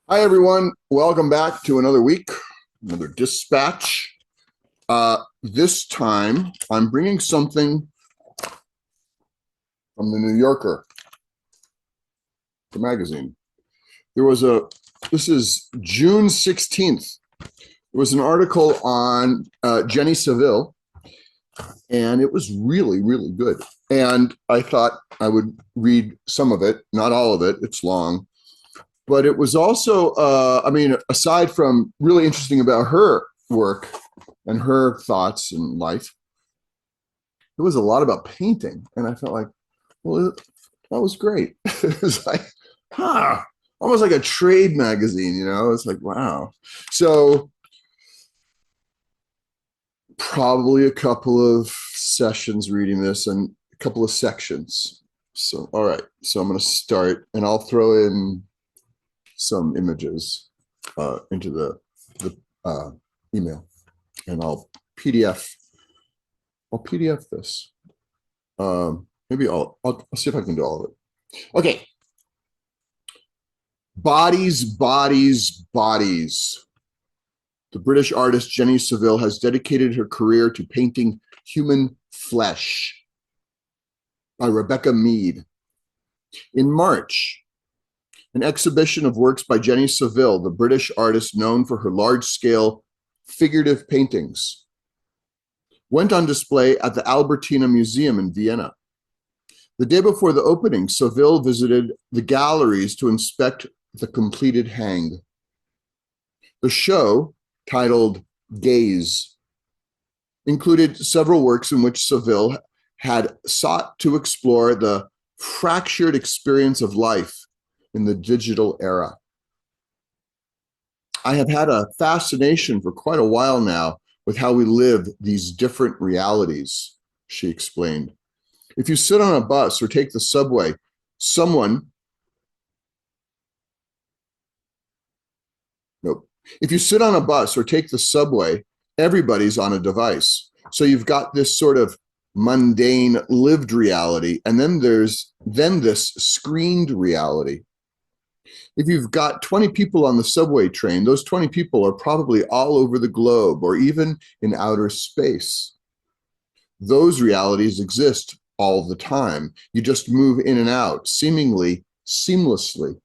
Hi, everyone. Welcome back to another week, another dispatch. This time, I'm bringing something from the New Yorker, the magazine. This is June 16th. There was an article on Jenny Saville, and it was really, really good. And I thought I would read some of it, not all of it, it's long. But it was also, aside from really interesting about her work and her thoughts in life, it was a lot about painting. And I felt like, well, that was great. It was like, almost like a trade magazine, you know? It's like, wow. So probably a couple of sessions reading this and a couple of sections. So, all right. So I'm going to start and I'll throw in some images into the email, and PDF. I'll PDF this. Maybe I'll see if I can do all of it. Okay. Bodies, bodies, bodies. The British artist Jenny Saville has dedicated her career to painting human flesh. By Rebecca Mead. In March, an exhibition of works by Jenny Saville, the British artist known for her large-scale figurative paintings, went on display at the Albertina Museum in Vienna. The day before the opening, Seville visited the galleries to inspect the completed hang. The show, titled Gaze, included several works in which Seville had sought to explore the fractured experience of life in the digital era. I have had a fascination for quite a while now with how we live these different realities, she explained. If you sit on a bus or take the subway, If you sit on a bus or take the subway, everybody's on a device. So you've got this sort of mundane lived reality, and then there's this screened reality. If you've got 20 people on the subway train, those 20 people are probably all over the globe or even in outer space. Those realities exist all the time. You just move in and out, seemingly seamlessly.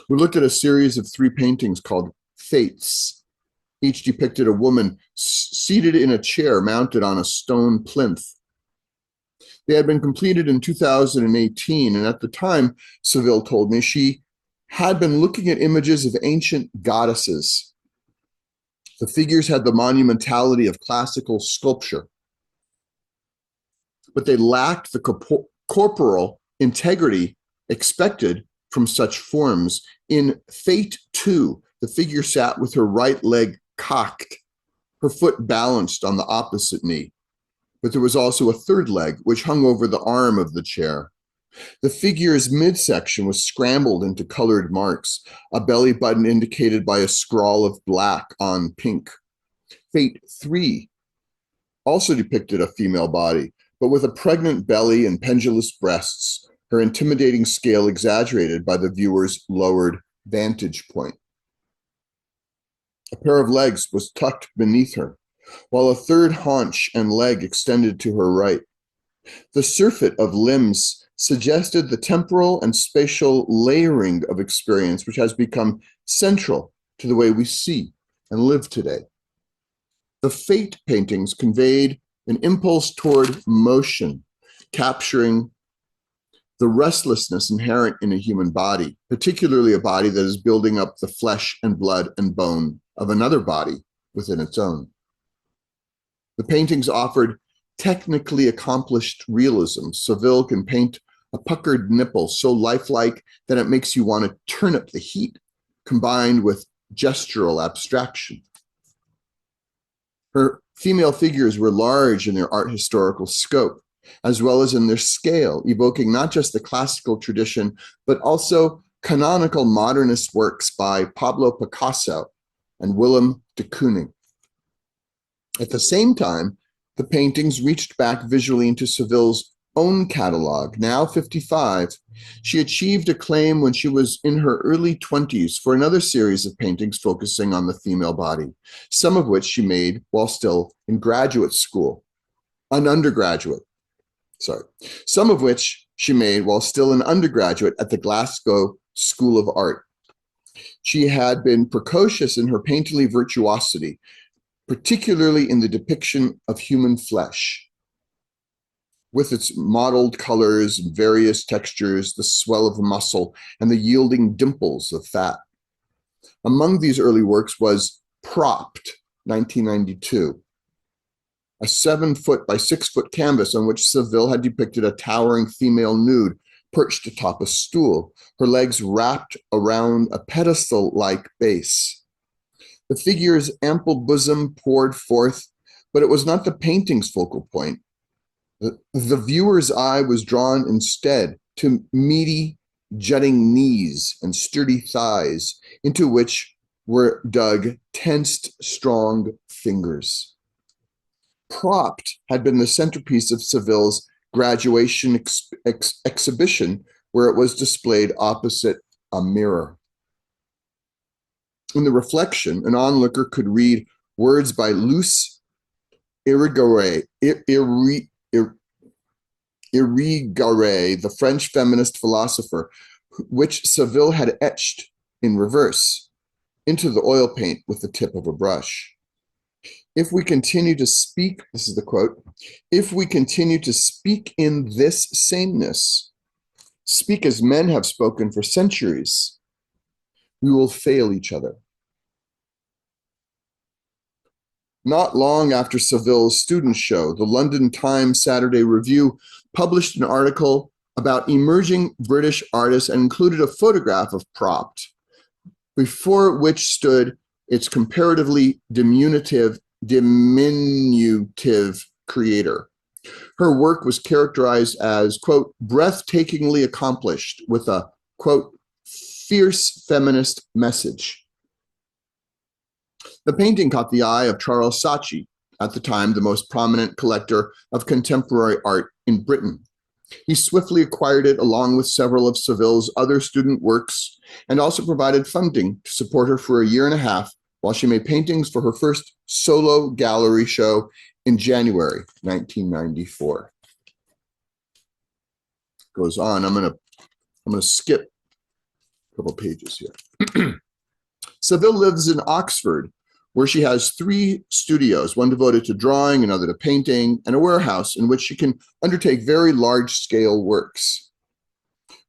We looked at a series of 3 paintings called Fates. Each depicted a woman seated in a chair mounted on a stone plinth. They had been completed in 2018, and at the time, Seville told me, she had been looking at images of ancient goddesses. The figures had the monumentality of classical sculpture, but they lacked the corporal integrity expected from such forms. In Fate 2, the figure sat with her right leg cocked, her foot balanced on the opposite knee. But there was also a third leg, which hung over the arm of the chair. The figure's midsection was scrambled into colored marks, a belly button indicated by a scrawl of black on pink. Fate 3 also depicted a female body, but with a pregnant belly and pendulous breasts, her intimidating scale exaggerated by the viewer's lowered vantage point. A pair of legs was tucked beneath her, while a third haunch and leg extended to her right. The surfeit of limbs suggested the temporal and spatial layering of experience, which has become central to the way we see and live today. The Fate paintings conveyed an impulse toward motion, capturing the restlessness inherent in a human body, particularly a body that is building up the flesh and blood and bone of another body within its own. The paintings offered technically accomplished realism. Seville can paint a puckered nipple so lifelike that it makes you want to turn up the heat, combined with gestural abstraction. Her female figures were large in their art historical scope, as well as in their scale, evoking not just the classical tradition, but also canonical modernist works by Pablo Picasso and Willem de Kooning. At the same time, the paintings reached back visually into Seville's own catalog, now 55, she achieved acclaim when she was in her early 20s for another series of paintings focusing on the female body, some of which she made while still in graduate school, an undergraduate, sorry, some of which she made while still an undergraduate at the Glasgow School of Art. She had been precocious in her painterly virtuosity, particularly in the depiction of human flesh. With its mottled colors and various textures, the swell of muscle, and the yielding dimples of fat. Among these early works was Propped, 1992, a 7-foot by 6-foot canvas on which Seville had depicted a towering female nude perched atop a stool, her legs wrapped around a pedestal-like base. The figure's ample bosom poured forth, but it was not the painting's focal point. The viewer's eye was drawn instead to meaty, jutting knees and sturdy thighs, into which were dug tensed, strong fingers. Propped had been the centerpiece of Seville's graduation exhibition, where it was displayed opposite a mirror. In the reflection, an onlooker could read words by Luce Irigaray, the French feminist philosopher, which Seville had etched in reverse into the oil paint with the tip of a brush. If we continue to speak, this is the quote, if we continue to speak in this sameness, speak as men have spoken for centuries, we will fail each other. Not long after Seville's student show, the London Times Saturday Review published an article about emerging British artists and included a photograph of Propped, before which stood its comparatively diminutive creator. Her work was characterized as, quote, breathtakingly accomplished with a, quote, fierce feminist message. The painting caught the eye of Charles Saatchi, at the time the most prominent collector of contemporary art in Britain. He swiftly acquired it along with several of Seville's other student works, and also provided funding to support her for a year and a half while she made paintings for her first solo gallery show in January 1994. Goes on. I'm gonna skip a couple pages here. Seville lives in Oxford, where she has 3 studios, one devoted to drawing, another to painting, and a warehouse in which she can undertake very large-scale works.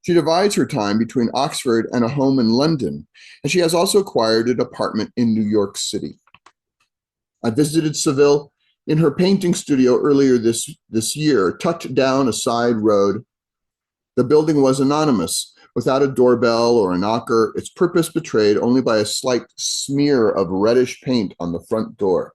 She divides her time between Oxford and a home in London, and she has also acquired an apartment in New York City. I visited Seville in her painting studio earlier this year, tucked down a side road. The building was anonymous, without a doorbell or a knocker, its purpose betrayed only by a slight smear of reddish paint on the front door.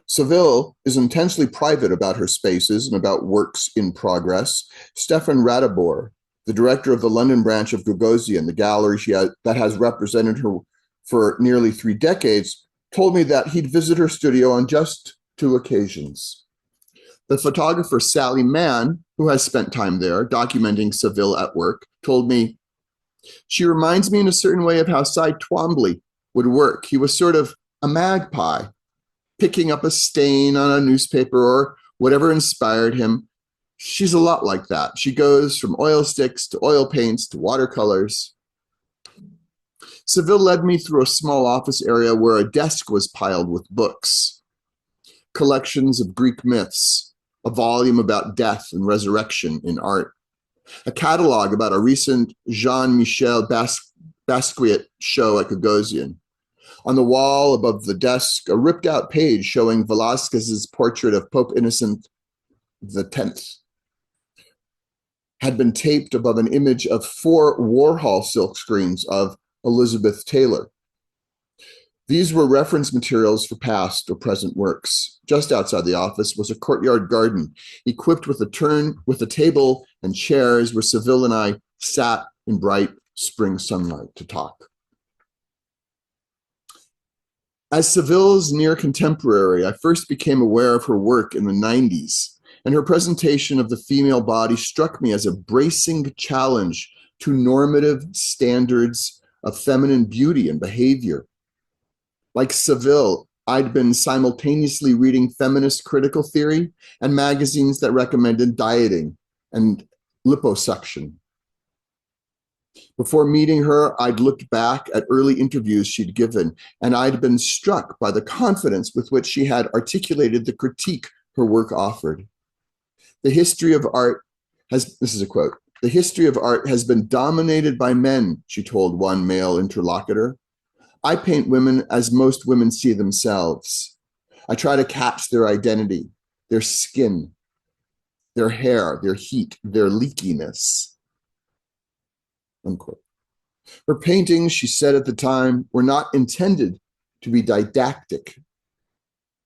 Seville is intensely private about her spaces and about works in progress. Stefan Radibor, the director of the London branch of Gagosian, the gallery that has represented her for nearly 3 decades, told me that he'd visit her studio on just 2 occasions. The photographer Sally Mann, who has spent time there documenting Seville at work, told me, she reminds me in a certain way of how Cy Twombly would work. He was sort of a magpie, picking up a stain on a newspaper or whatever inspired him. She's a lot like that. She goes from oil sticks to oil paints to watercolors. Seville led me through a small office area where a desk was piled with books, collections of Greek myths, a volume about death and resurrection in art, a catalog about a recent Jean-Michel Basquiat show at Gagosian. On the wall above the desk, a ripped out page showing Velázquez's portrait of Pope Innocent X had been taped above an image of 4 Warhol silkscreens of Elizabeth Taylor. These were reference materials for past or present works. Just outside the office was a courtyard garden, equipped with a table and chairs where Seville and I sat in bright spring sunlight to talk. As Seville's near contemporary, I first became aware of her work in the 90s and her presentation of the female body struck me as a bracing challenge to normative standards of feminine beauty and behavior. Like Seville, I'd been simultaneously reading feminist critical theory and magazines that recommended dieting and liposuction. Before meeting her, I'd looked back at early interviews she'd given, and I'd been struck by the confidence with which she had articulated the critique her work offered. The history of art has, this is a quote, the history of art has been dominated by men, she told one male interlocutor. I paint women as most women see themselves. I try to catch their identity, their skin, their hair, their heat, their leakiness. Unquote. Her paintings, she said at the time, were not intended to be didactic.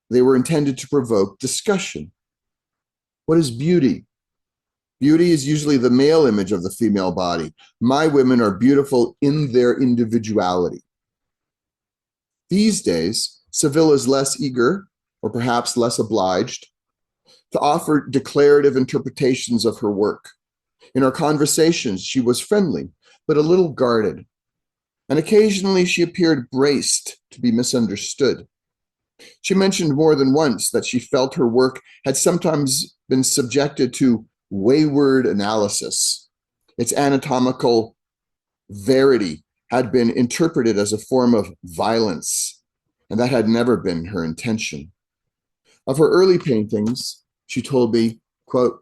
They were intended to provoke discussion. What is beauty? Beauty is usually the male image of the female body. My women are beautiful in their individuality. These days, Seville is less eager, or perhaps less obliged, to offer declarative interpretations of her work. In our conversations, she was friendly, but a little guarded, and occasionally she appeared braced to be misunderstood. She mentioned more than once that she felt her work had sometimes been subjected to wayward analysis. Its anatomical verity had been interpreted as a form of violence, and that had never been her intention. Of her early paintings, she told me, quote,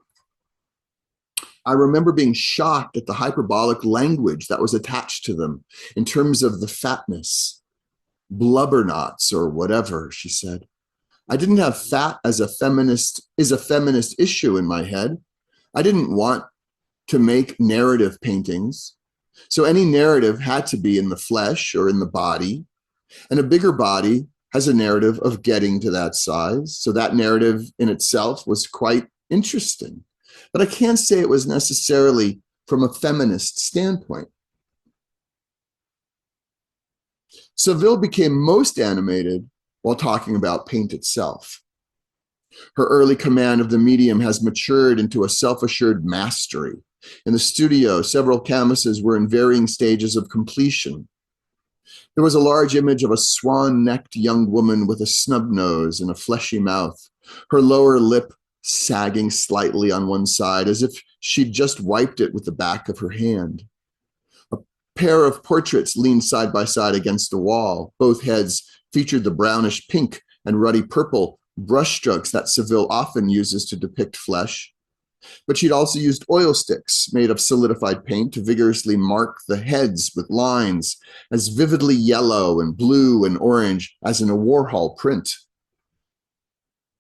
I remember being shocked at the hyperbolic language that was attached to them in terms of the fatness, blubber knots or whatever, she said. I didn't have fat as a feminist issue in my head. I didn't want to make narrative paintings. So any narrative had to be in the flesh or in the body. And a bigger body has a narrative of getting to that size. So that narrative in itself was quite interesting. But I can't say it was necessarily from a feminist standpoint. Seville became most animated while talking about paint itself. Her early command of the medium has matured into a self-assured mastery. In the studio, several canvases were in varying stages of completion. There was a large image of a swan-necked young woman with a snub nose and a fleshy mouth, her lower lip sagging slightly on one side as if she'd just wiped it with the back of her hand. A pair of portraits leaned side by side against the wall. Both heads featured the brownish pink and ruddy purple brushstrokes that Seville often uses to depict flesh. But she'd also used oil sticks made of solidified paint to vigorously mark the heads with lines as vividly yellow and blue and orange as in a Warhol print.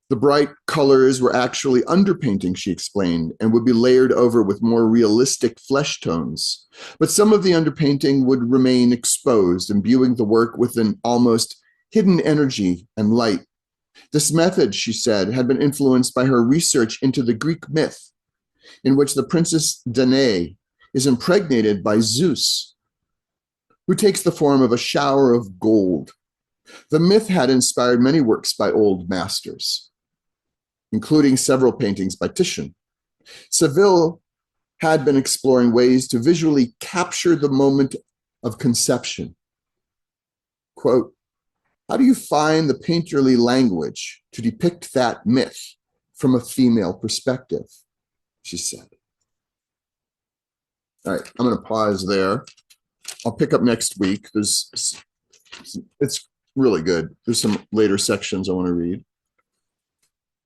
The bright colors were actually underpainting, she explained, and would be layered over with more realistic flesh tones. But some of the underpainting would remain exposed, imbuing the work with an almost hidden energy and light. This method, she said, had been influenced by her research into the Greek myth, in which the princess Danae is impregnated by Zeus, who takes the form of a shower of gold. The myth had inspired many works by old masters, including several paintings by Titian. Seville had been exploring ways to visually capture the moment of conception. Quote, how do you find the painterly language to depict that myth from a female perspective? She said. All right, I'm going to pause there. I'll pick up next week. It's really good. There's some later sections I want to read.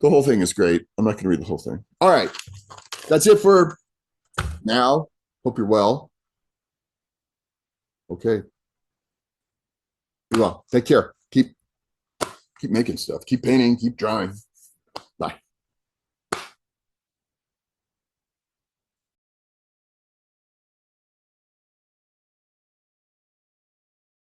The whole thing is great. I'm not going to read the whole thing. All right, that's it for now. Hope you're well. Okay. Be well. Take care. Keep making stuff. Keep painting. Keep drawing. Bye.